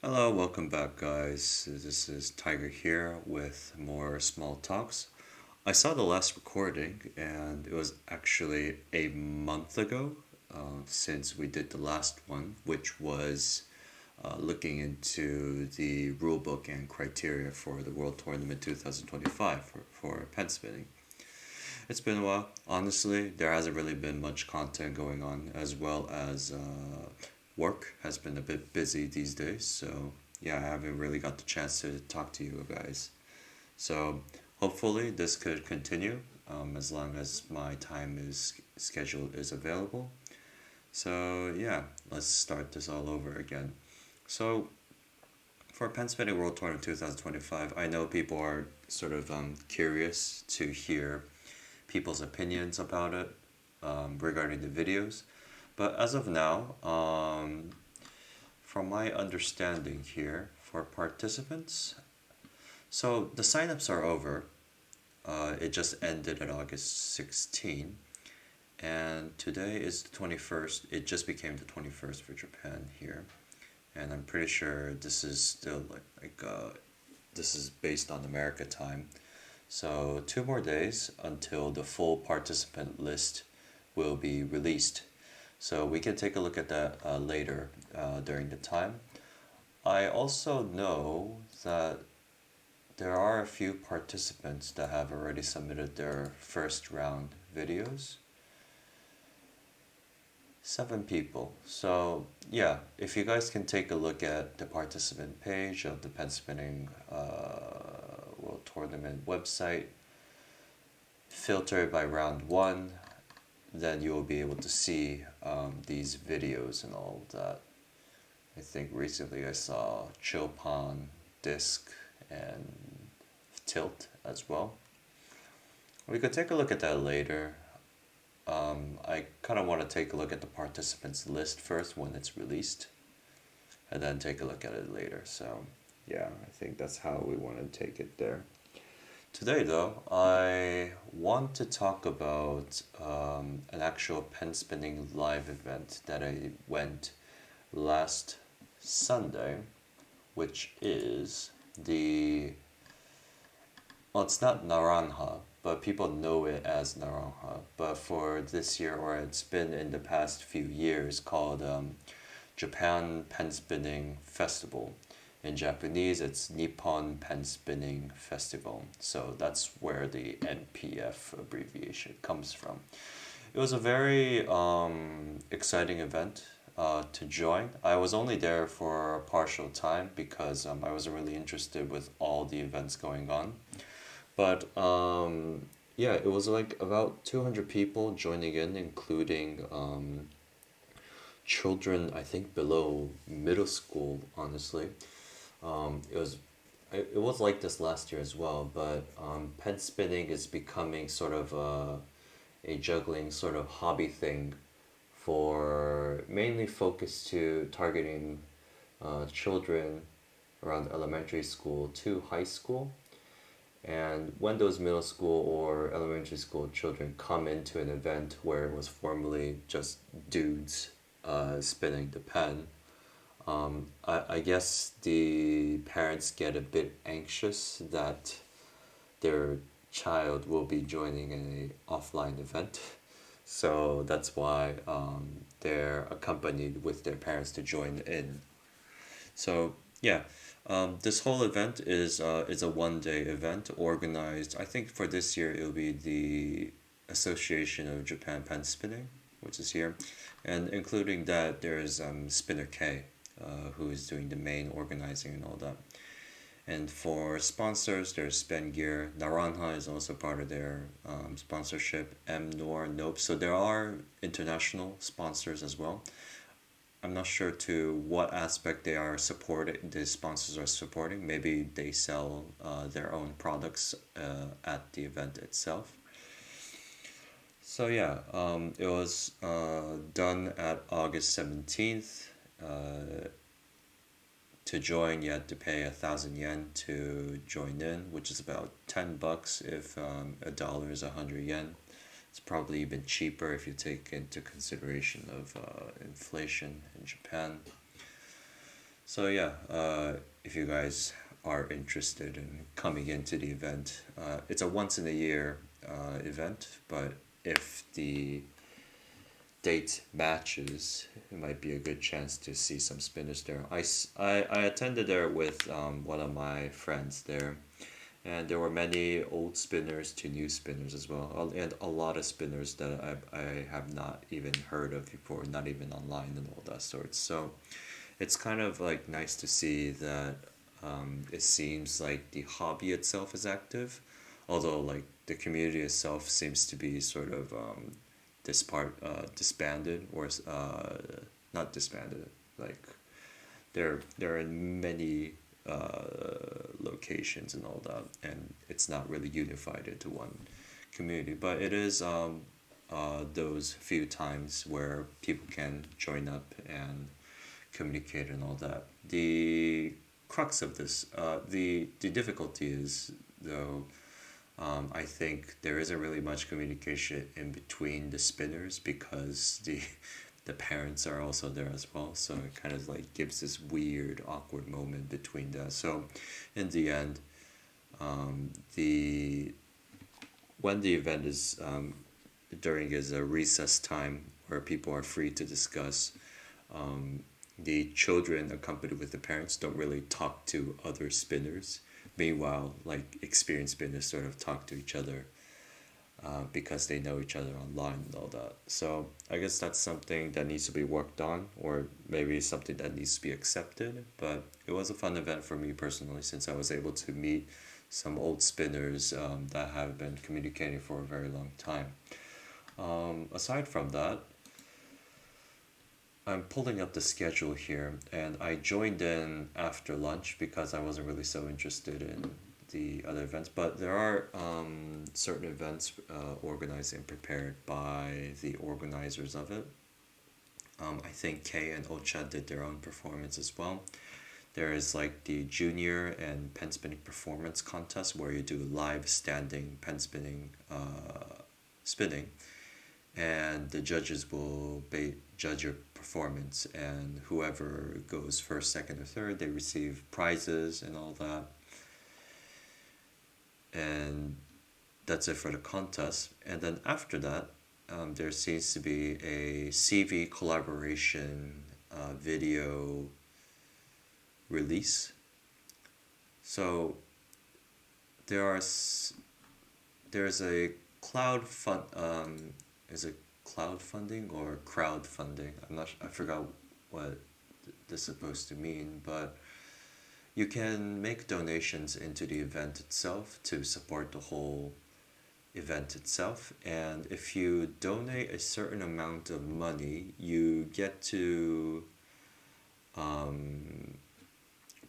Hello, welcome back, guys. This is Tiger here with more small talks. I saw the last recording, and it was actually a month ago since we did the last one, which was looking into the rulebook and criteria for the World Tournament 2025 for pen spinning. It's been a while. Honestly, there hasn't really been much content going on, as well as work has been a bit busy these days. So, yeah, I haven't really got the chance to talk to you guys. So, hopefully, this could continue as long as my time is scheduled is available. So, yeah, let's start this all over again. So, for Pennsylvania World Tour in 2025, I know people are sort of curious to hear people's opinions about it regarding the videos. But as of now, from my understanding here, for participants, so the signups are over. It just ended at August 16, and today is the 21st. It just became the 21st for Japan here, and I'm pretty sure this is still this is based on America time. So, 2 more days until the full participant list will be released. So, we can take a look at that later during the time. I also know that there are a few participants that have already submitted their first round videos. 7 people. So, yeah, if you guys can take a look at the participant page of the Pen Spinning World Tournament website, filter by round one, then you will be able to see these videos and all of that. I think recently I saw Chilpan, Disc, and Tilt as well. We could take a look at that later. I kind of want to take a look at the participants list first when it's released, and then take a look at it later. So, yeah, I think that's how we want to take it there. Today, though, I want to talk about an actual pen spinning live event that I went last Sunday, which is the, well, it's not Naranja, but people know it as Naranja. But for this year, or it's been in the past few years, called Japan Pen Spinning Festival. In Japanese, it's Nippon Pen Spinning Festival. So that's where the NPF abbreviation comes from. It was a very exciting event to join. I was only there for a partial time because I wasn't really interested with all the events going on. But yeah, it was like about 200 people joining in, including children, I think below middle school, honestly. It was it was like this last year as well, but pen spinning is becoming sort of a juggling sort of hobby thing for mainly focused to targeting children around elementary school to high school. And when those middle school or elementary school children come into an event where it was formerly just dudes spinning the pen, I guess the parents get a bit anxious that their child will be joining an offline event. So that's why they're accompanied with their parents to join in. So yeah, this whole event is a 1 day event organized. I think for this year it will be the Association of Japan Pen Spinning, which is here, and including that there is Spinner K, who is doing the main organizing and all that. And for sponsors, there's Spend Gear. Naranja is also part of their sponsorship. M Nor Nope. So there are international sponsors as well. I'm not sure to what aspect they are supporting. The sponsors are supporting. Maybe they sell their own products at the event itself. So yeah, it was done at August 17th. To join, you had to pay 1,000 yen to join in, which is about $10 if a dollar is 100 yen. It's probably even cheaper if you take into consideration of inflation in Japan. So yeah, if you guys are interested in coming into the event, it's a once in a year event, but if the date matches, it might be a good chance to see some spinners there. I attended there with one of my friends there, and there were many old spinners to new spinners as well, and a lot of spinners that I have not even heard of before, not even online and all that sorts. So it's kind of like nice to see that it seems like the hobby itself is active, although like the community itself seems to be sort of disbanded or not disbanded. Like they're in many locations and all that, and it's not really unified into one community. But it is those few times where people can join up and communicate and all that. The crux of this, the difficulty is though. I think there isn't really much communication in between the spinners because the parents are also there as well. So it kind of like gives this weird, awkward moment between that. So, in the end, the when the event is during is a recess time where people are free to discuss. The children accompanied with the parents don't really talk to other spinners. Meanwhile, like experienced spinners sort of talk to each other because they know each other online and all that. So I guess that's something that needs to be worked on, or maybe something that needs to be accepted. But it was a fun event for me personally, since I was able to meet some old spinners that have been communicating for a very long time. Aside from that, I'm pulling up the schedule here, and I joined in after lunch because I wasn't really so interested in the other events. But there are certain events organized and prepared by the organizers of it. I think Kay and Ocha did their own performance as well. There is like the junior and pen spinning performance contest where you do live standing pen spinning, and the judges will judge your performance, and whoever goes first, second, or third, they receive prizes and all that. And that's it for the contest. And then after that, there seems to be a CV collaboration video release. So there are there's a cloud fund is it crowdfunding or crowdfunding? I forgot what this is supposed to mean, but you can make donations into the event itself to support the whole event itself. And if you donate a certain amount of money, you get to um,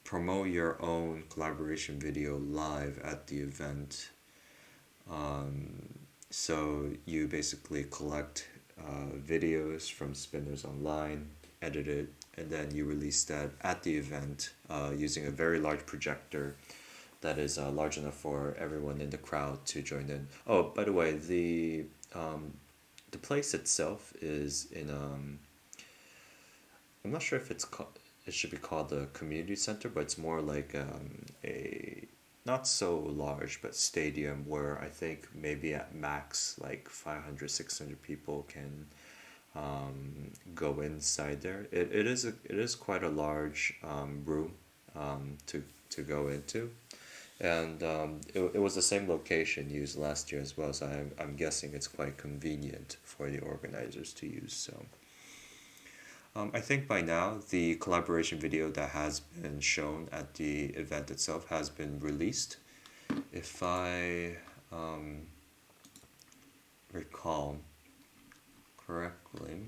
promote your own collaboration video live at the event. So you basically collect videos from spinners online, edit it, and then you release that at the event using a very large projector that is large enough for everyone in the crowd to join in. Oh, by the way, the place itself is in I'm not sure if it should be called a community center, but it's more like a not so large but stadium where I think maybe at max like 500 600 people can go inside there. It is quite a large room to go into, and it was the same location used last year as well, so I'm guessing it's quite convenient for the organizers to use. So I think by now the collaboration video that has been shown at the event itself has been released. If I recall correctly,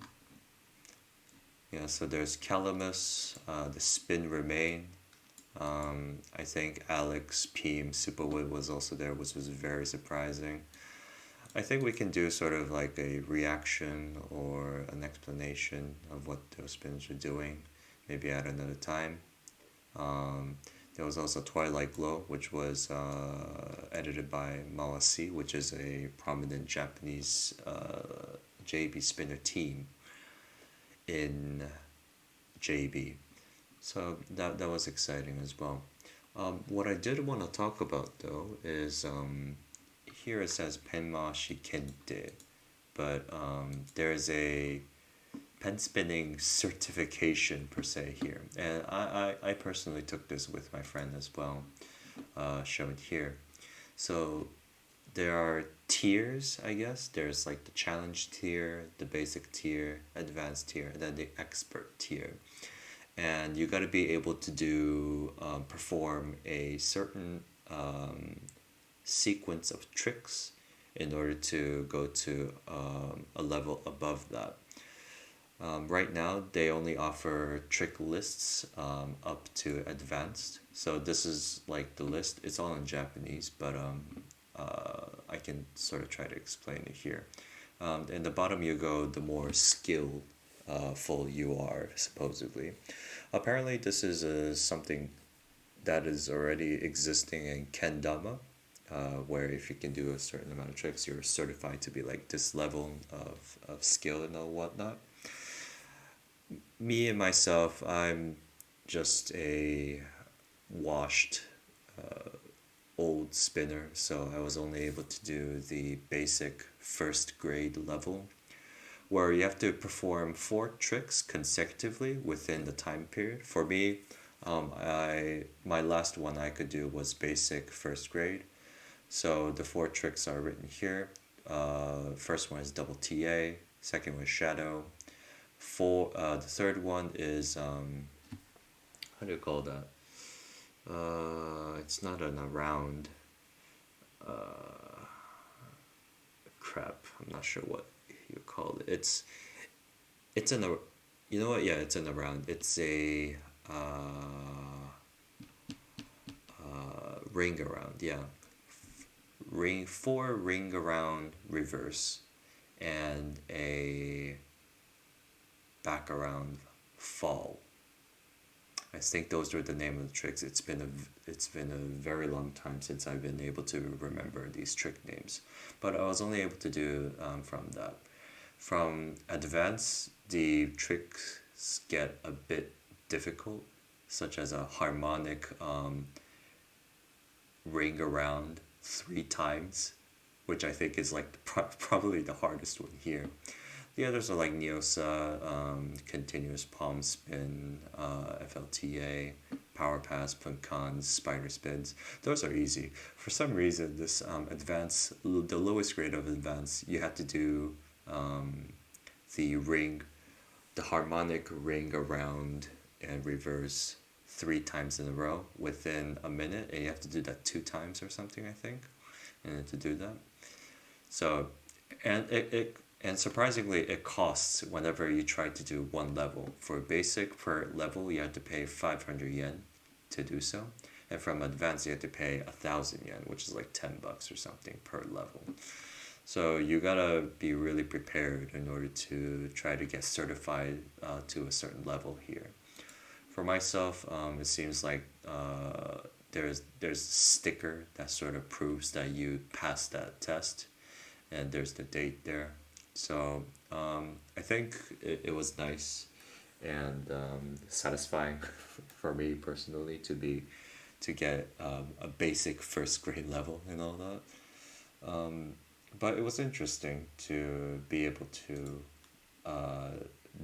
yeah, so there's Calamus, the Spin Remain. I think Alex Peem Superwood was also there, which was very surprising. I think we can do sort of like a reaction or an explanation of what those spins are doing, maybe at another time. Um, there was also Twilight Glow, which was edited by Mawasi, which is a prominent Japanese JB spinner team in JB. So that was exciting as well. What I did want to talk about though is here it says penma shikente, but there's a pen spinning certification per se here, and I personally took this with my friend as well, shown here. So there are tiers, I guess. There's like the challenge tier, the basic tier, advanced tier, and then the expert tier. And you got to be able to do perform a certain sequence of tricks in order to go to a level above that. Right now, they only offer trick lists up to advanced. So this is like the list. It's all in Japanese, but I can sort of try to explain it here. In the bottom you go, the more skillful you are, supposedly. Apparently, this is something that is already existing in kendama, where if you can do a certain amount of tricks, you're certified to be like this level of skill and all whatnot. Me and myself, I'm just a washed old spinner, so I was only able to do the basic first grade level, where you have to perform four tricks consecutively within the time period. For me, I my last one I could do was basic first grade. So the four tricks are written here. First one is double TA. Second one is shadow. The third one is how do you call that? It's not an around. Crap, I'm not sure what you call it. It's an you know what? Yeah, it's an around. It's a ring around. Yeah, ring around reverse, and a back around fall. I think those were the name of the tricks. It's been a very long time since I've been able to remember these trick names, but I was only able to do from that. From advanced, the tricks get a bit difficult, such as a harmonic ring around three times, which I think is like probably the hardest one here. The others are like Neosa, continuous palm spin, FLTA, power pass, punkan, spider spins. Those are easy. For some reason, this advanced, the lowest grade of advanced, you have to do the ring, the harmonic ring around and reverse three times in a row within a minute, and you have to do that two times or something, I think, and to do that. So, and and surprisingly, it costs whenever you try to do one level. For basic per level, you have to pay 500 yen to do so. And from advanced, you have to pay 1,000 yen, which is like $10 or something per level. So you gotta be really prepared in order to try to get certified to a certain level here. For myself, it seems like there's a sticker that sort of proves that you passed that test, and there's the date there. So I think it was nice and satisfying for me personally to get a basic first grade level and all that. But it was interesting to be able to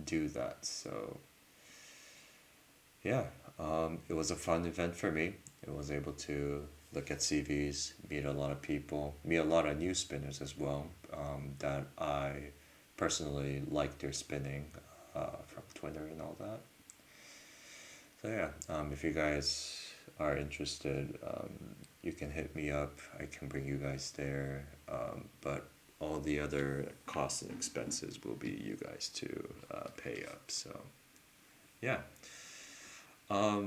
do that. So yeah, it was a fun event for me. I was able to look at CVs, meet a lot of people, meet a lot of new spinners as well, that I personally like their spinning from Twitter and all that. So yeah, if you guys are interested, you can hit me up. I can bring you guys there, but all the other costs and expenses will be you guys to pay up. So yeah.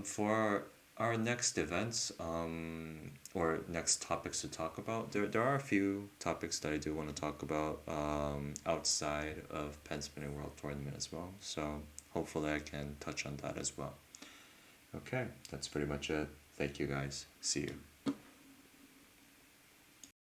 For our next events or next topics to talk about, there are a few topics that I do want to talk about outside of Pen Spinning World Tournament as well. So hopefully I can touch on that as well. Okay, that's pretty much it. Thank you guys. See you.